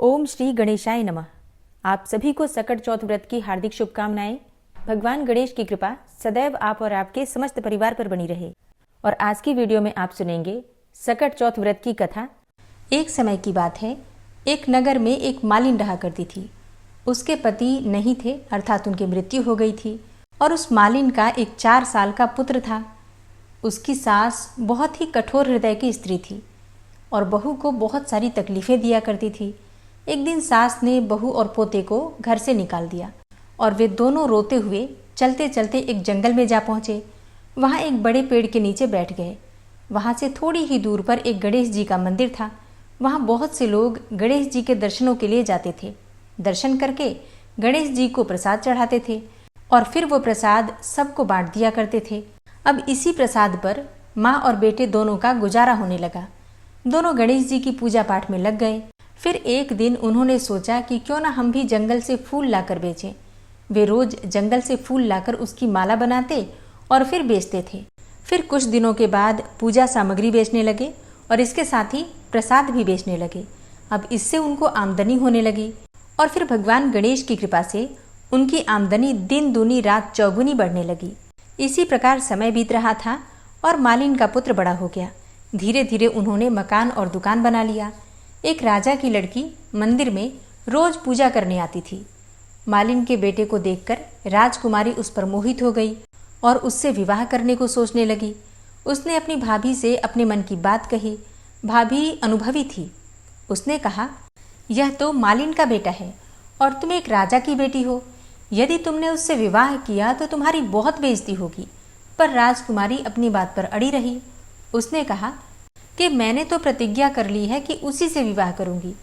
ओम श्री गणेशाय नमः। आप सभी को सकट चौथ व्रत की हार्दिक शुभकामनाएं। भगवान गणेश की कृपा सदैव आप और आपके समस्त परिवार पर बनी रहे। और आज की वीडियो में आप सुनेंगे सकट चौथ व्रत की कथा। एक समय की बात है, एक नगर में एक मालिन रहा करती थी। उसके पति नहीं थे, अर्थात उनकी मृत्यु हो गई थी। और उस मालिन का एक 4 साल का पुत्र था। उसकी सास बहुत ही कठोर हृदय की स्त्री थी और बहू को बहुत सारी तकलीफें दिया करती थी। एक दिन सास ने बहू और पोते को घर से निकाल दिया और वे दोनों रोते हुए चलते चलते एक जंगल में जा पहुँचे। वहाँ एक बड़े पेड़ के नीचे बैठ गए। वहाँ से थोड़ी ही दूर पर एक गणेश जी का मंदिर था। वहाँ बहुत से लोग गणेश जी के दर्शनों के लिए जाते थे। दर्शन करके गणेश जी को प्रसाद चढ़ाते थे और फिर वो प्रसाद सबको बांट दिया करते थे। अब इसी प्रसाद पर माँ और बेटे दोनों का गुजारा होने लगा। दोनों गणेश जी की पूजा पाठ में लग गए। फिर एक दिन उन्होंने सोचा कि क्यों ना हम भी जंगल से फूल लाकर बेचें। वे रोज जंगल से फूल लाकर उसकी माला बनाते और फिर बेचते थे। फिर कुछ दिनों के बाद पूजा सामग्री बेचने लगे और इसके साथ ही प्रसाद भी बेचने लगे। अब इससे उनको आमदनी होने लगी और फिर भगवान गणेश की कृपा से उनकी आमदनी दिन दूनी रात चौगुनी बढ़ने लगी। इसी प्रकार समय बीत रहा था और मालिन का पुत्र बड़ा हो गया। धीरे धीरे उन्होंने मकान और दुकान बना लिया। एक राजा की लड़की मंदिर में रोज पूजा करने आती थी। मालिन के बेटे को देखकर राजकुमारी उस पर मोहित हो गई और उससे विवाह करने को सोचने लगी। उसने अपनी भाभी से अपने मन की बात कही। भाभी अनुभवी थी। उसने कहा, यह तो मालिन का बेटा है और तुम एक राजा की बेटी हो। यदि तुमने उससे विवाह किया तो तुम्हारी बहुत बेइज्जती होगी। पर राजकुमारी अपनी बात पर अड़ी रही। उसने कहा कि मैंने तो प्रतिज्ञा कर ली है कि उसी से विवाह करूंगी।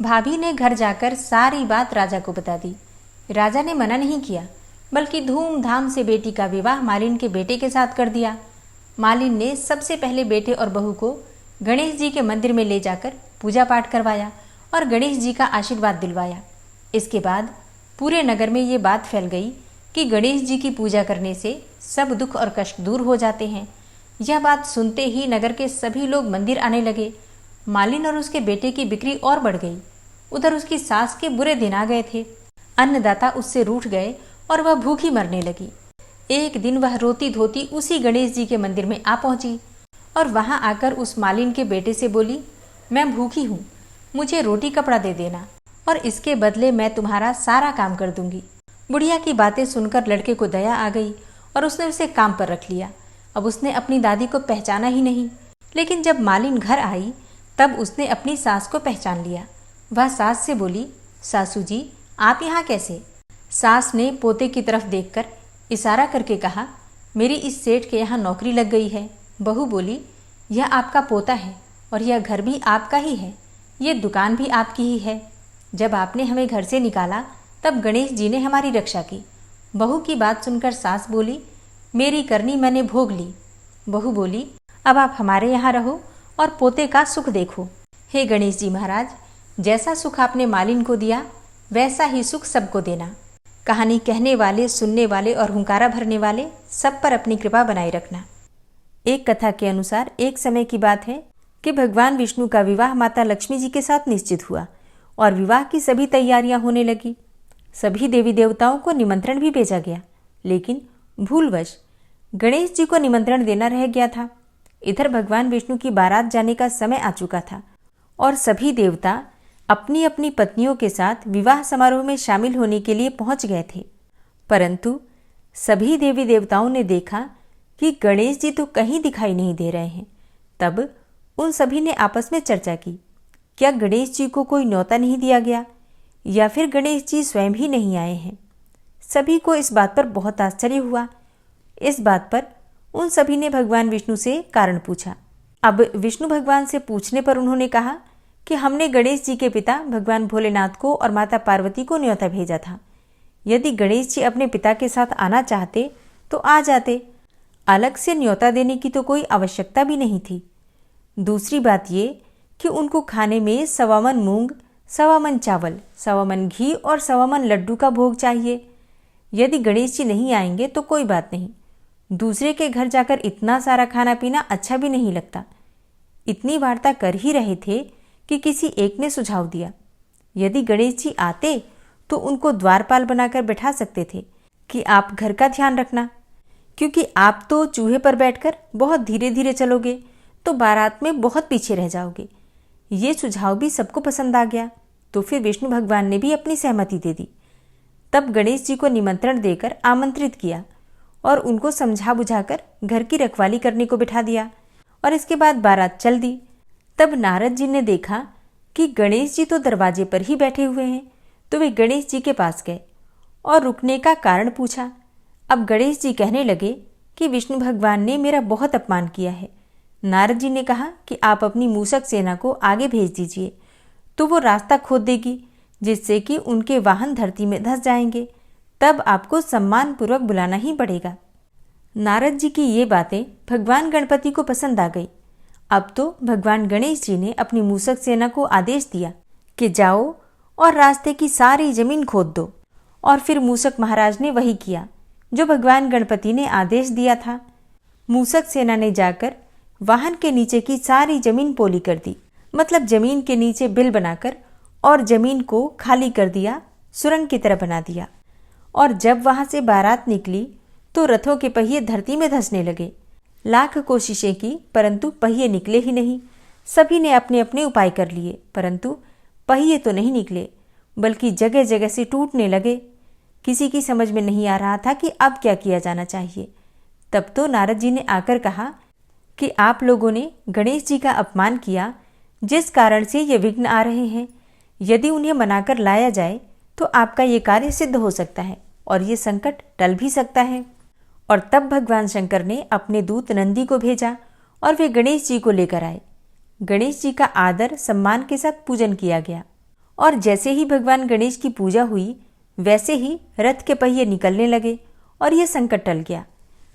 भाभी ने घर जाकर सारी बात राजा को बता दी। राजा ने मना नहीं किया, बल्कि धूमधाम से बेटी का विवाह मालिन के बेटे के साथ कर दिया। मालिन ने सबसे पहले बेटे और बहू को गणेश जी के मंदिर में ले जाकर पूजा पाठ करवाया और गणेश जी का आशीर्वाद दिलवाया। इसके बाद पूरे नगर में ये बात फैल गई कि गणेश जी की पूजा करने से सब दुख और कष्ट दूर हो जाते हैं। यह बात सुनते ही नगर के सभी लोग मंदिर आने लगे। मालिन और उसके बेटे की बिक्री और बढ़ गई। उधर उसकी सास के बुरे दिन आ गए थे। अन्नदाता उससे रूठ गए और वह भूखी मरने लगी। एक दिन वह रोती धोती उसी गणेश जी के मंदिर में आ पहुंची और वहां आकर उस मालिन के बेटे से बोली, मैं भूखी हूँ, मुझे रोटी कपड़ा दे देना और इसके बदले मैं तुम्हारा सारा काम कर दूंगी। बुढ़िया की बातें सुनकर लड़के को दया आ गई और उसने उसे काम पर रख लिया। अब उसने अपनी दादी को पहचाना ही नहीं, लेकिन जब मालिन घर आई तब उसने अपनी सास को पहचान लिया। वह सास से बोली, सासू जी आप यहाँ कैसे? सास ने पोते की तरफ देखकर इशारा करके कहा, मेरी इस सेठ के यहाँ नौकरी लग गई है। बहू बोली, यह आपका पोता है और यह घर भी आपका ही है, ये दुकान भी आपकी ही है। जब आपने हमें घर से निकाला तब गणेश जी ने हमारी रक्षा की। बहू की बात सुनकर सास बोली, मेरी करनी मैंने भोग ली। बहू बोली, अब आप हमारे यहाँ रहो और पोते का सुख देखो। हे गणेश जी महाराज, जैसा सुख आपने मालिन को दिया वैसा ही सुख सबको देना। कहानी कहने वाले, सुनने वाले और हुंकारा भरने वाले सब पर अपनी कृपा बनाए रखना। एक कथा के अनुसार एक समय की बात है कि भगवान विष्णु का विवाह माता लक्ष्मी जी के साथ निश्चित हुआ और विवाह की सभी तैयारियां होने लगी। सभी देवी देवताओं को निमंत्रण भी भेजा गया, लेकिन भूलवश गणेश जी को निमंत्रण देना रह गया था। इधर भगवान विष्णु की बारात जाने का समय आ चुका था और सभी देवता अपनी अपनी पत्नियों के साथ विवाह समारोह में शामिल होने के लिए पहुंच गए थे। परंतु सभी देवी देवताओं ने देखा कि गणेश जी तो कहीं दिखाई नहीं दे रहे हैं। तब उन सभी ने आपस में चर्चा की, क्या गणेश जी को कोई न्योता नहीं दिया गया या फिर गणेश जी स्वयं ही नहीं आए हैं? सभी को इस बात पर बहुत आश्चर्य हुआ। इस बात पर उन सभी ने भगवान विष्णु से कारण पूछा। अब विष्णु भगवान से पूछने पर उन्होंने कहा कि हमने गणेश जी के पिता भगवान भोलेनाथ को और माता पार्वती को न्योता भेजा था। यदि गणेश जी अपने पिता के साथ आना चाहते तो आ जाते। अलग से न्योता देने की तो कोई आवश्यकता भी नहीं थी। दूसरी बात ये कि उनको खाने में 1.25 मन मूंग, 1.25 मन चावल, 1.25 मन घी और 1.25 मन लड्डू का भोग चाहिए। यदि गणेश जी नहीं आएंगे तो कोई बात नहीं, दूसरे के घर जाकर इतना सारा खाना पीना अच्छा भी नहीं लगता। इतनी वार्ता कर ही रहे थे कि किसी एक ने सुझाव दिया, यदि गणेश जी आते तो उनको द्वारपाल बनाकर बैठा सकते थे कि आप घर का ध्यान रखना, क्योंकि आप तो चूहे पर बैठकर बहुत धीरे धीरे चलोगे तो बारात में बहुत पीछे रह जाओगे। ये सुझाव भी सबको पसंद आ गया, तो फिर विष्णु भगवान ने भी अपनी सहमति दे दी। तब गणेश जी को निमंत्रण देकर आमंत्रित किया और उनको समझा बुझाकर घर की रखवाली करने को बिठा दिया और इसके बाद बारात चल दी। तब नारद जी ने देखा कि गणेश जी तो दरवाजे पर ही बैठे हुए हैं, तो वे गणेश जी के पास गए और रुकने का कारण पूछा। अब गणेश जी कहने लगे कि विष्णु भगवान ने मेरा बहुत अपमान किया है। नारद जी ने कहा कि आप अपनी मूषक सेना को आगे भेज दीजिए, तो वो रास्ता खोद देगी, जिससे कि उनके वाहन धरती में धंस जाएंगे। तब आपको सम्मानपूर्वक बुलाना ही पड़ेगा। नारद जी की ये बातें भगवान गणपति को पसंद आ गई। अब तो भगवान गणेश जी ने अपनी मूषक सेना को आदेश दिया कि जाओ और रास्ते की सारी जमीन खोद दो। और फिर मूषक महाराज ने वही किया जो भगवान गणपति ने आदेश दिया था। मूषक सेना ने जाकर वाहन के नीचे की सारी जमीन पोली कर दी, मतलब जमीन के नीचे बिल बनाकर और जमीन को खाली कर दिया, सुरंग की तरह बना दिया। और जब वहां से बारात निकली तो रथों के पहिए धरती में धंसने लगे। लाख कोशिशें की परंतु पहिए निकले ही नहीं। सभी ने अपने अपने उपाय कर लिए, परंतु पहिए तो नहीं निकले, बल्कि जगह जगह से टूटने लगे। किसी की समझ में नहीं आ रहा था कि अब क्या किया जाना चाहिए। तब तो नारद जी ने आकर कहा कि आप लोगों ने गणेश जी का अपमान किया, जिस कारण से ये विघ्न आ रहे हैं। यदि उन्हें मनाकर लाया जाए तो आपका ये कार्य सिद्ध हो सकता है और ये संकट टल भी सकता है। और तब भगवान शंकर ने अपने दूत नंदी को भेजा और वे गणेश जी को लेकर आए। गणेश जी का आदर सम्मान के साथ पूजन किया गया और जैसे ही भगवान गणेश की पूजा हुई वैसे ही रथ के पहिए निकलने लगे और यह संकट टल गया।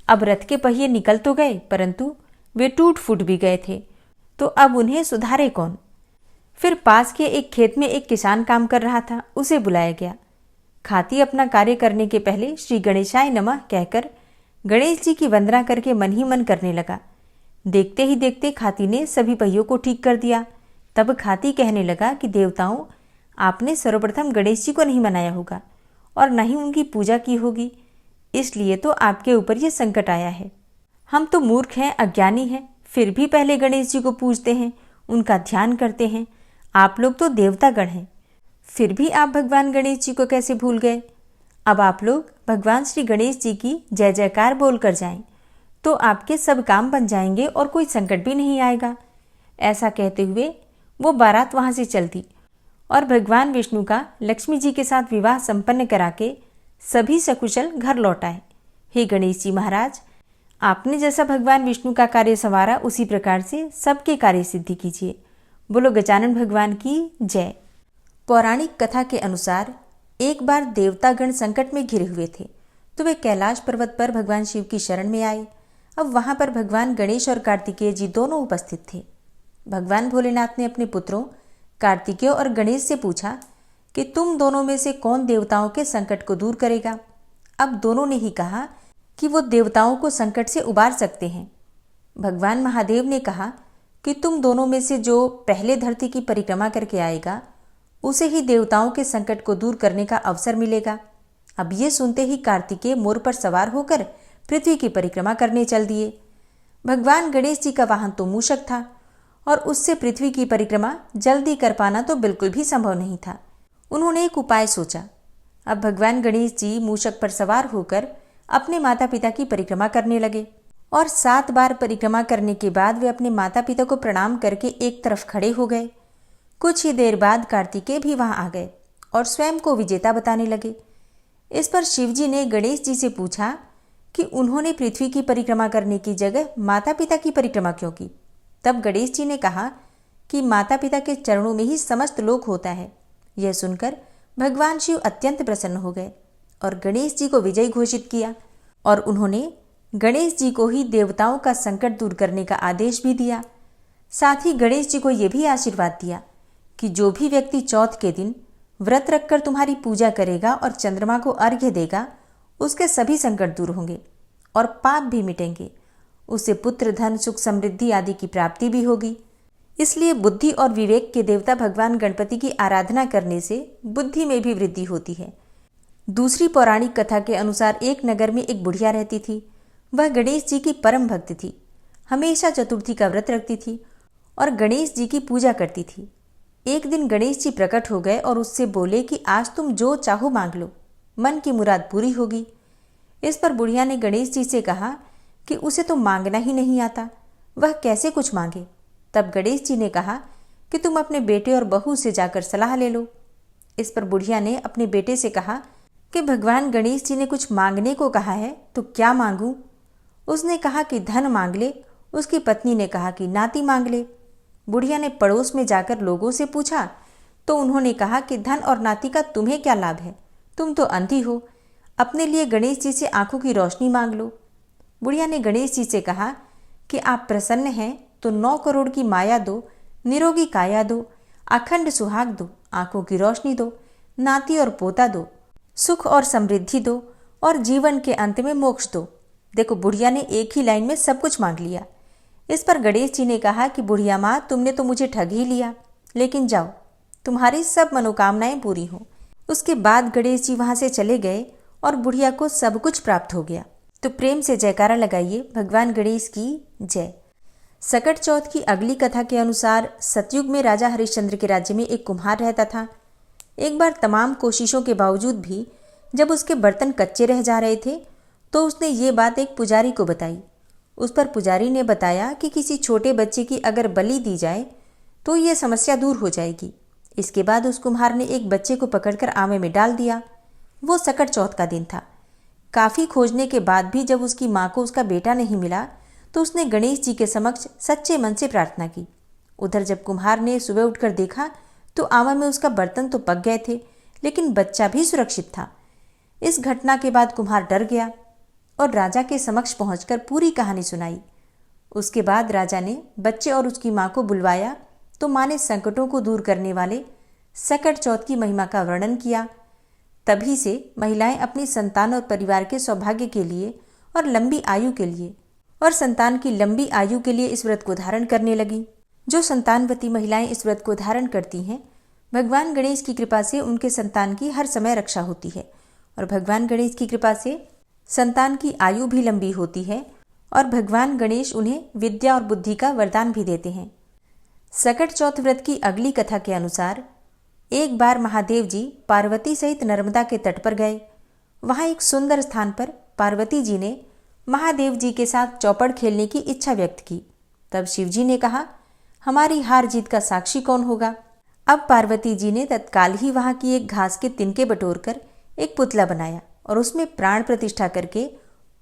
अब रथ के पहिए निकल तो गए परंतु वे टूट फूट भी गए थे, तो अब उन्हें सुधारे कौन। फिर पास के एक खेत में एक किसान काम कर रहा था, उसे बुलाया गया। खाती अपना कार्य करने के पहले श्री गणेशाय नमः कहकर गणेश जी की वंदना करके मन ही मन करने लगा। देखते ही देखते खाती ने सभी पहियों को ठीक कर दिया। तब खाती कहने लगा कि देवताओं, आपने सर्वप्रथम गणेश जी को नहीं मनाया होगा और न ही उनकी पूजा की होगी, इसलिए तो आपके ऊपर यह संकट आया है। हम तो मूर्ख हैं, अज्ञानी हैं, फिर भी पहले गणेश जी को पूजते हैं, उनका ध्यान करते हैं। आप लोग तो देवतागण हैं, फिर भी आप भगवान गणेश जी को कैसे भूल गए। अब आप लोग भगवान श्री गणेश जी की जय जयकार बोल कर जाएं, तो आपके सब काम बन जाएंगे और कोई संकट भी नहीं आएगा। ऐसा कहते हुए वो बारात वहां से चल दी और भगवान विष्णु का लक्ष्मी जी के साथ विवाह संपन्न करा के सभी सकुशल घर लौट आए। हे गणेश जी महाराज, आपने जैसा भगवान विष्णु का कार्य संवारा उसी प्रकार से सबके कार्य सिद्धि कीजिए। बोलो गजानन भगवान की जय। पौराणिक कथा के अनुसार एक बार देवतागण संकट में घिरे हुए थे, तो वे कैलाश पर्वत पर भगवान शिव की शरण में आए। अब वहां पर भगवान गणेश और कार्तिकेय जी दोनों उपस्थित थे। भगवान भोलेनाथ ने अपने पुत्रों कार्तिकेय और गणेश से पूछा कि तुम दोनों में से कौन देवताओं के संकट को दूर करेगा। अब दोनों ने ही कहा कि वो देवताओं को संकट से उबार सकते हैं। भगवान महादेव ने कहा कि तुम दोनों में से जो पहले धरती की परिक्रमा करके आएगा उसे ही देवताओं के संकट को दूर करने का अवसर मिलेगा। अब ये सुनते ही कार्तिकेय मोर पर सवार होकर पृथ्वी की परिक्रमा करने चल दिए। भगवान गणेश जी का वाहन तो मूषक था और उससे पृथ्वी की परिक्रमा जल्दी कर पाना तो बिल्कुल भी संभव नहीं था। उन्होंने एक उपाय सोचा। अब भगवान गणेश जी मूषक पर सवार होकर अपने माता पिता की परिक्रमा करने लगे और 7 बार परिक्रमा करने के बाद वे अपने माता पिता को प्रणाम करके एक तरफ खड़े हो गए। कुछ ही देर बाद कार्तिकेय भी वहां आ गए और स्वयं को विजेता बताने लगे। इस पर शिवजी ने गणेश जी से पूछा कि उन्होंने पृथ्वी की परिक्रमा करने की जगह माता पिता की परिक्रमा क्यों की। तब गणेश जी ने कहा कि माता पिता के चरणों में ही समस्त लोक होता है। यह सुनकर भगवान शिव अत्यंत प्रसन्न हो गए और गणेश जी को विजयी घोषित किया और उन्होंने गणेश जी को ही देवताओं का संकट दूर करने का आदेश भी दिया। साथ ही गणेश जी को यह भी आशीर्वाद दिया कि जो भी व्यक्ति चौथ के दिन व्रत रखकर तुम्हारी पूजा करेगा और चंद्रमा को अर्घ्य देगा उसके सभी संकट दूर होंगे और पाप भी मिटेंगे। उसे पुत्र धन सुख समृद्धि आदि की प्राप्ति भी होगी। इसलिए बुद्धि और विवेक के देवता भगवान गणपति की आराधना करने से बुद्धि में भी वृद्धि होती है। दूसरी पौराणिक कथा के अनुसार एक नगर में एक बुढ़िया रहती थी। वह गणेश जी की परम भक्त थी, हमेशा चतुर्थी का व्रत रखती थी और गणेश जी की पूजा करती थी। एक दिन गणेश जी प्रकट हो गए और उससे बोले कि आज तुम जो चाहो मांग लो, मन की मुराद पूरी होगी। इस पर बुढ़िया ने गणेश जी से कहा कि उसे तो मांगना ही नहीं आता, वह कैसे कुछ मांगे। तब गणेश जी ने कहा कि तुम अपने बेटे और बहू से जाकर सलाह ले लो। इस पर बुढ़िया ने अपने बेटे से कहा कि भगवान गणेश जी ने कुछ मांगने को कहा है तो क्या मांगूं? उसने कहा कि धन मांग ले। उसकी पत्नी ने कहा कि नाती मांग ले। बुढ़िया ने पड़ोस में जाकर लोगों से पूछा तो उन्होंने कहा कि धन और नाती का तुम्हें क्या लाभ है, तुम तो अंधी हो, अपने लिए गणेश जी से आंखों की रोशनी मांग लो। बुढ़िया ने गणेश जी से कहा कि आप प्रसन्न हैं तो 9 करोड़ की माया दो, निरोगी काया दो, अखंड सुहाग दो, आंखों की रोशनी दो, नाती और पोता दो, सुख और समृद्धि दो और जीवन के अंत में मोक्ष दो। देखो, बुढ़िया ने एक ही लाइन में सब कुछ मांग लिया। इस पर गणेश जी ने कहा कि बुढ़िया माँ, तुमने तो मुझे ठग ही लिया, लेकिन जाओ, तुम्हारी सब मनोकामनाएं पूरी हो। उसके बाद गणेश जी वहां से चले गए और बुढ़िया को सब कुछ प्राप्त हो गया। तो प्रेम से जयकारा लगाइए भगवान गणेश की जय। सकट चौथ की अगली कथा के अनुसार सतयुग में राजा हरिश्चंद्र के राज्य में एक कुम्हार रहता था। एक बार तमाम कोशिशों के बावजूद भी जब उसके बर्तन कच्चे रह जा रहे थे तो उसने ये बात एक पुजारी को बताई। उस पर पुजारी ने बताया कि किसी छोटे बच्चे की अगर बलि दी जाए तो ये समस्या दूर हो जाएगी। इसके बाद उस कुम्हार ने एक बच्चे को पकड़कर आमे में डाल दिया। वो सकट चौथ का दिन था। काफ़ी खोजने के बाद भी जब उसकी माँ को उसका बेटा नहीं मिला तो उसने गणेश जी के समक्ष सच्चे मन से प्रार्थना की। उधर जब कुम्हार ने सुबह उठकर देखा तो आमा में उसका बर्तन तो पक गए थे, लेकिन बच्चा भी सुरक्षित था। इस घटना के बाद कुम्हार डर गया और राजा के समक्ष पहुंचकर पूरी कहानी सुनाई। उसके बाद राजा ने बच्चे और उसकी माँ को बुलवाया तो माँ ने संकटों को दूर करने वाले सकट चौथ की महिमा का वर्णन किया। तभी से महिलाएं अपनी संतान और परिवार के सौभाग्य के लिए और लंबी आयु के लिए और संतान की लंबी आयु के लिए इस व्रत को धारण करने लगी। जो संतानवती महिलाएं इस व्रत को धारण करती हैं, भगवान गणेश की कृपा से उनके संतान की हर समय रक्षा होती है और भगवान गणेश की कृपा से संतान की आयु भी लंबी होती है और भगवान गणेश उन्हें विद्या और बुद्धि का वरदान भी देते हैं। सकट चौथ व्रत की अगली कथा के अनुसार एक बार महादेव जी पार्वती सहित नर्मदा के तट पर गए। वहां एक सुंदर स्थान पर पार्वती जी ने महादेव जी के साथ चौपड़ खेलने की इच्छा व्यक्त की। तब शिव जी ने कहा, हमारी हार जीत का साक्षी कौन होगा? अब पार्वती जी ने तत्काल ही वहां की एक घास के तिनके बटोरकर एक पुतला बनाया और उसमें प्राण प्रतिष्ठा करके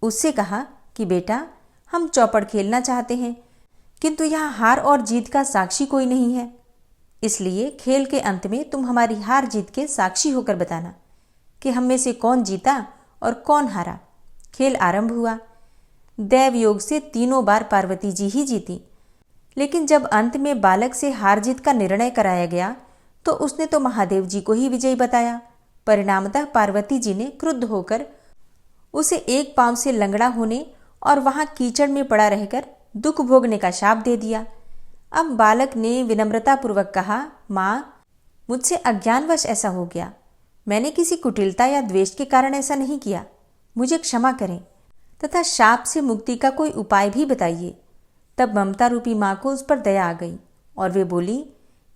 उससे कहा कि बेटा, हम चौपड़ खेलना चाहते हैं, किंतु यहाँ हार और जीत का साक्षी कोई नहीं है, इसलिए खेल के अंत में तुम हमारी हार जीत के साक्षी होकर बताना कि हम में से कौन जीता और कौन हारा। खेल आरंभ हुआ। दैव योग से तीनों बार पार्वती जी ही जीती, लेकिन जब अंत में बालक से हार जीत का निर्णय कराया गया तो उसने तो महादेव जी को ही विजयी बताया। परिणामतः पार्वती जी ने क्रुद्ध होकर उसे एक पांव से लंगड़ा होने और वहां कीचड़ में पड़ा रहकर दुख भोगने का शाप दे दिया। अब बालक ने विनम्रतापूर्वक कहा, माँ, मुझसे अज्ञानवश ऐसा हो गया, मैंने किसी कुटिलता या द्वेष के कारण ऐसा नहीं किया, मुझे क्षमा करें तथा शाप से मुक्ति का कोई उपाय भी बताइए। तब ममता रूपी माँ को उस पर दया आ गई और वे बोली,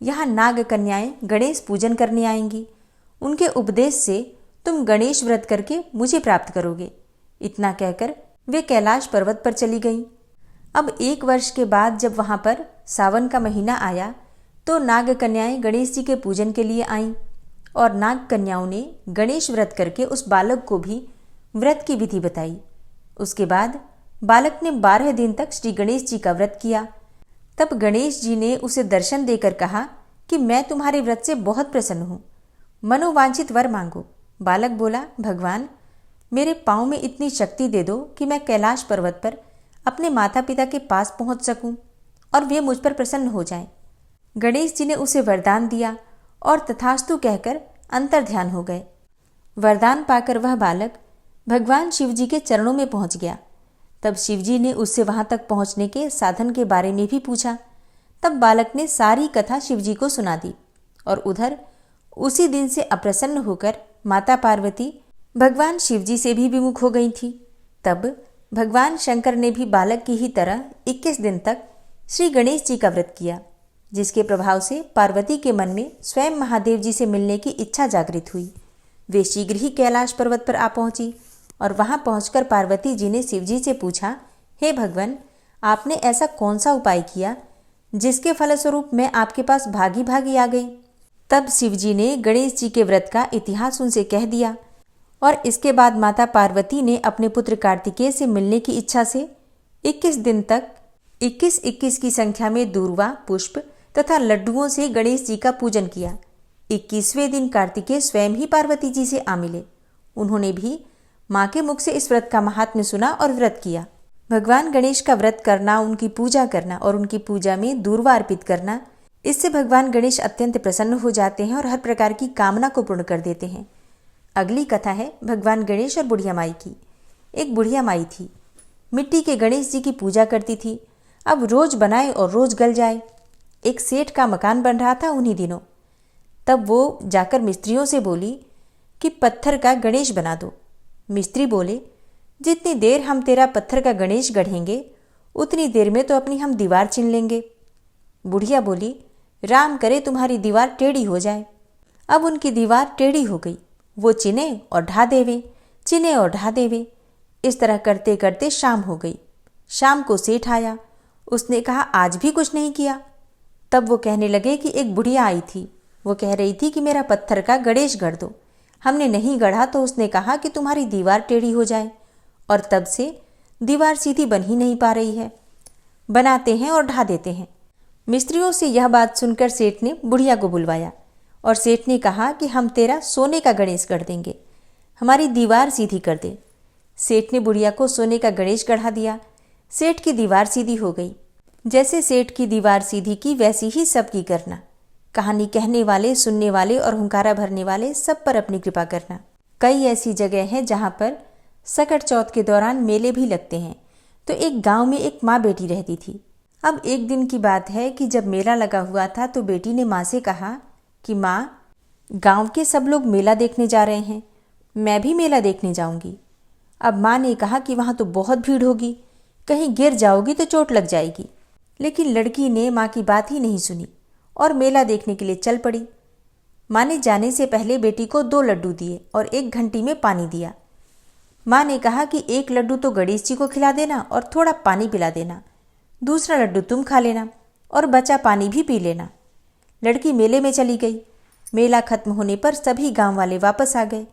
यहाँ नाग कन्याएं गणेश पूजन करने आएंगी, उनके उपदेश से तुम गणेश व्रत करके मुझे प्राप्त करोगे। इतना कहकर वे कैलाश पर्वत पर चली गईं। अब 1 वर्ष के बाद जब वहां पर सावन का महीना आया तो नाग कन्याएं गणेश जी के पूजन के लिए आईं और नाग कन्याओं ने गणेश व्रत करके उस बालक को भी व्रत की विधि बताई। उसके बाद बालक ने 12 दिन तक श्री गणेश जी का व्रत किया। तब गणेश जी ने उसे दर्शन देकर कहा कि मैं तुम्हारे व्रत से बहुत प्रसन्न हूँ, मनोवांछित वर मांगो। बालक बोला, भगवान, मेरे पाँव में इतनी शक्ति दे दो कि मैं कैलाश पर्वत पर अपने माता पिता के पास पहुंच सकूं और वे मुझ पर प्रसन्न हो जाएं। गणेश जी ने उसे वरदान दिया और तथास्तु कहकर अंतर्ध्यान हो गए। वरदान पाकर वह बालक भगवान शिव जी के चरणों में पहुंच गया। तब शिव जी ने उससे वहां तक पहुंचने के साधन के बारे में भी पूछा। तब बालक ने सारी कथा शिवजी को सुना दी और उधर उसी दिन से अप्रसन्न होकर माता पार्वती भगवान शिवजी से भी विमुख हो गई थी। तब भगवान शंकर ने भी बालक की ही तरह 21 दिन तक श्री गणेश जी का व्रत किया, जिसके प्रभाव से पार्वती के मन में स्वयं महादेव जी से मिलने की इच्छा जागृत हुई। वे शीघ्र ही कैलाश पर्वत पर आ पहुंची और वहां पहुंचकर पार्वती जी ने शिवजी से पूछा, हे भगवान, आपने ऐसा कौन सा उपाय किया जिसके फलस्वरूप मैं आपके पास भागी भागी आ गई। तब शिवजी ने गणेश जी के व्रत का इतिहास उनसे कह दिया और इसके बाद माता पार्वती ने अपने पुत्र कार्तिकेय से मिलने की इच्छा से 21 दिन तक 21-21 की संख्या में दूर्वा, पुष्प तथा लड्डुओं से गणेश जी का पूजन किया। 21वें दिन कार्तिकेय स्वयं ही पार्वती जी से आ मिले। उन्होंने भी माँ के मुख से इस व्रत का महात्म्य सुना और व्रत किया। भगवान गणेश का व्रत करना, उनकी पूजा करना और उनकी पूजा में दूर्वा अर्पित करना, इससे भगवान गणेश अत्यंत प्रसन्न हो जाते हैं और हर प्रकार की कामना को पूर्ण कर देते हैं। अगली कथा है भगवान गणेश और बुढ़िया माई की। एक बुढ़िया माई थी, मिट्टी के गणेश जी की पूजा करती थी। अब रोज बनाए और रोज गल जाए। एक सेठ का मकान बन रहा था उन्हीं दिनों। तब वो जाकर मिस्त्रियों से बोली कि पत्थर का गणेश बना दो। मिस्त्री बोले, जितनी देर हम तेरा पत्थर का गणेश गढ़ेंगे उतनी देर में तो अपनी हम दीवार चिन लेंगे। बुढ़िया बोली, राम करे तुम्हारी दीवार टेढ़ी हो जाए। अब उनकी दीवार टेढ़ी हो गई। वो चिने और ढा देवे, चिने और ढा देवे। इस तरह करते करते शाम हो गई। शाम को सेठ आया। उसने कहा, आज भी कुछ नहीं किया। तब वो कहने लगे कि एक बुढ़िया आई थी। वो कह रही थी कि मेरा पत्थर का गणेश गढ़ दो। हमने नहीं गढ़ा तो उसने कहा कि तुम्हारी दीवार टेढ़ी हो जाए, और तब से दीवार सीधी बन ही नहीं पा रही है। बनाते हैं और ढा देते हैं। मिस्त्रियों से यह बात सुनकर सेठ ने बुढ़िया को बुलवाया और सेठ ने कहा कि हम तेरा सोने का गणेश गढ़ देंगे, हमारी दीवार सीधी कर दे। सेठ ने बुढ़िया को सोने का गणेश गढ़ा दिया। सेठ की दीवार सीधी हो गई। जैसे सेठ की दीवार सीधी की वैसी ही सबकी करना। कहानी कहने वाले, सुनने वाले और हुंकारा भरने वाले सब पर अपनी कृपा करना। कई ऐसी जगह हैं जहाँ पर सकट चौथ के दौरान मेले भी लगते हैं। तो एक गांव में एक माँ बेटी रहती थी। अब एक दिन की बात है कि जब मेला लगा हुआ था तो बेटी ने माँ से कहा कि माँ, गांव के सब लोग मेला देखने जा रहे हैं, मैं भी मेला देखने जाऊंगी। अब माँ ने कहा कि वहाँ तो बहुत भीड़ होगी, कहीं गिर जाओगी तो चोट लग जाएगी। लेकिन लड़की ने माँ की बात ही नहीं सुनी और मेला देखने के लिए चल पड़ी। माँ ने जाने से पहले बेटी को 2 लड्डू दिए और 1 घंटी में पानी दिया। माँ ने कहा कि 1 लड्डू तो गणेश जी को खिला देना और थोड़ा पानी पिला देना, दूसरा लड्डू तुम खा लेना और बचा पानी भी पी लेना। लड़की मेले में चली गई। मेला खत्म होने पर सभी गांव वाले वापस आ गए,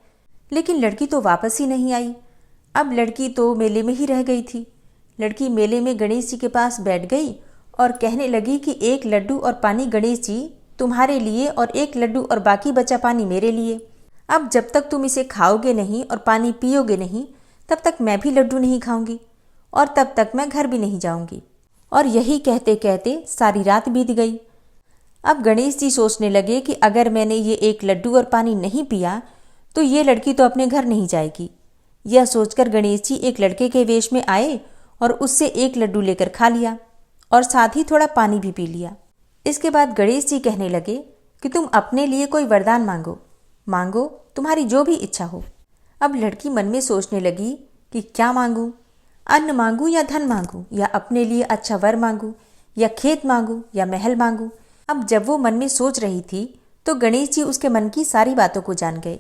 लेकिन लड़की तो वापस ही नहीं आई। अब लड़की तो मेले में ही रह गई थी। लड़की मेले में गणेश जी के पास बैठ गई और कहने लगी कि 1 लड्डू और पानी गणेश जी तुम्हारे लिए और 1 लड्डू और बाकी बचा पानी मेरे लिए। अब जब तक तुम इसे खाओगे नहीं और पानी पियोगे नहीं, तब तक मैं भी लड्डू नहीं खाऊंगी और तब तक मैं घर भी नहीं जाऊंगी। और यही कहते कहते सारी रात बीत गई। अब गणेश जी सोचने लगे कि अगर मैंने ये 1 लड्डू और पानी नहीं पिया तो ये लड़की तो अपने घर नहीं जाएगी। यह सोचकर गणेश जी एक लड़के के वेश में आए और उससे 1 लड्डू लेकर खा लिया और साथ ही थोड़ा पानी भी पी लिया। इसके बाद गणेश जी कहने लगे कि तुम अपने लिए कोई वरदान मांगो, मांगो तुम्हारी जो भी इच्छा हो। अब लड़की मन में सोचने लगी कि क्या मांगूं, अन्न मांगूं या धन मांगूं, या अपने लिए अच्छा वर मांगूं, या खेत मांगूं या महल मांगूं। अब जब वो मन में सोच रही थी तो गणेश जी उसके मन की सारी बातों को जान गए।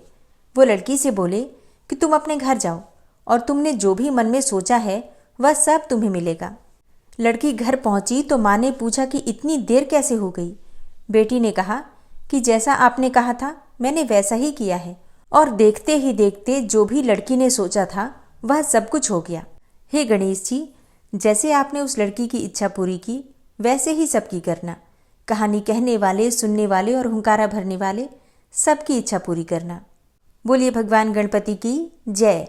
वो लड़की से बोले कि तुम अपने घर जाओ और तुमने जो भी मन में सोचा है वह सब तुम्हें मिलेगा। लड़की घर पहुंची तो माँ ने पूछा कि इतनी देर कैसे हो गई। बेटी ने कहा कि जैसा आपने कहा था मैंने वैसा ही किया है, और देखते ही देखते जो भी लड़की ने सोचा था वह सब कुछ हो गया। हे गणेश जी, जैसे आपने उस लड़की की इच्छा पूरी की वैसे ही सबकी करना। कहानी कहने वाले, सुनने वाले और हुंकारा भरने वाले सबकी इच्छा पूरी करना। बोलिए भगवान गणपति की जय।